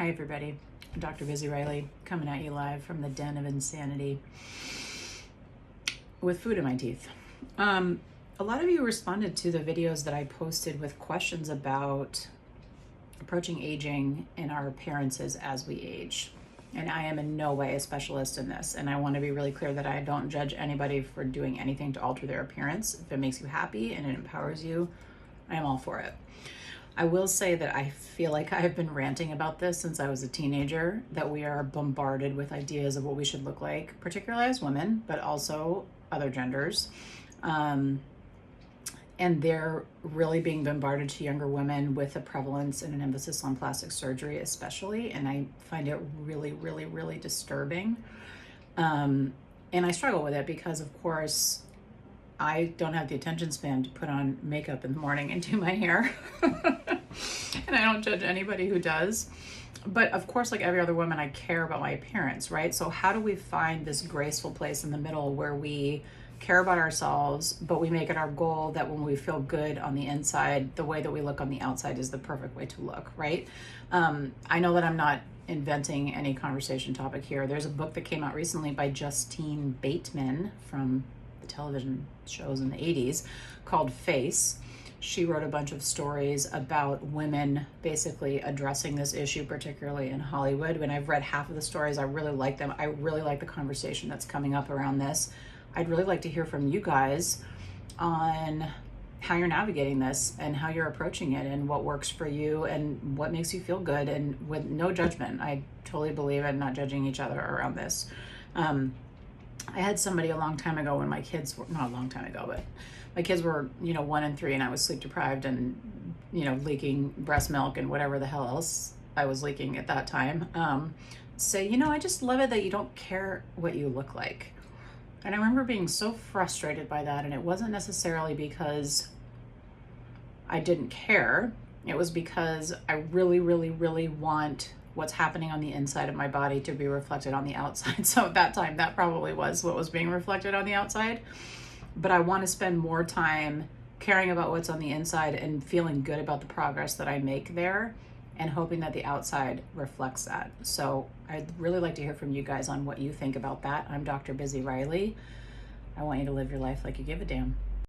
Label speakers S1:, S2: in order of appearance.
S1: Hi everybody, Dr. Busy Riley coming at you live from the den of insanity with food in my teeth. A lot of you responded to the videos that I posted with questions about approaching aging and our appearances as we age. And I am in no way a specialist in this. And I want to be really clear that I don't judge anybody for doing anything to alter their appearance. If it makes you happy and it empowers you, I am all for it. I will say that I feel like I've been ranting about this since I was a teenager, that we are bombarded with ideas of what we should look like, particularly as women, but also other genders. And they're really being bombarded to younger women with a prevalence and an emphasis on plastic surgery, especially. And I find it really, really, really disturbing. And I struggle with it because, of course, I don't have the attention span to put on makeup in the morning and do my hair. And I don't judge anybody who does. But of course, like every other woman, I care about my appearance, right? So how do we find this graceful place in the middle where we care about ourselves, but we make it our goal that when we feel good on the inside, the way that we look on the outside is the perfect way to look, right? I know that I'm not inventing any conversation topic here. There's a book that came out recently by Justine Bateman from the television shows in the 80s called Face. She wrote a bunch of stories about women basically addressing this issue, particularly in Hollywood. When I've read half of the stories, I really like them. I really like the conversation that's coming up around this. I'd really like to hear from you guys on how you're navigating this and how you're approaching it and what works for you and what makes you feel good, and with no judgment. I totally believe in not judging each other around this. I had somebody a long time ago when my kids were, not a long time ago, but my kids were, 1 and 3 and I was sleep deprived and, leaking breast milk and whatever the hell else I was leaking at that time. Say, I just love it that you don't care what you look like. And I remember being so frustrated by that. And it wasn't necessarily because I didn't care. It was because I really, really, really want what's happening on the inside of my body to be reflected on the outside. So at that time, that probably was what was being reflected on the outside. But I want to spend more time caring about what's on the inside and feeling good about the progress that I make there and hoping that the outside reflects that. So I'd really like to hear from you guys on what you think about that. I'm Dr. Busy Riley. I want you to live your life like you give a damn.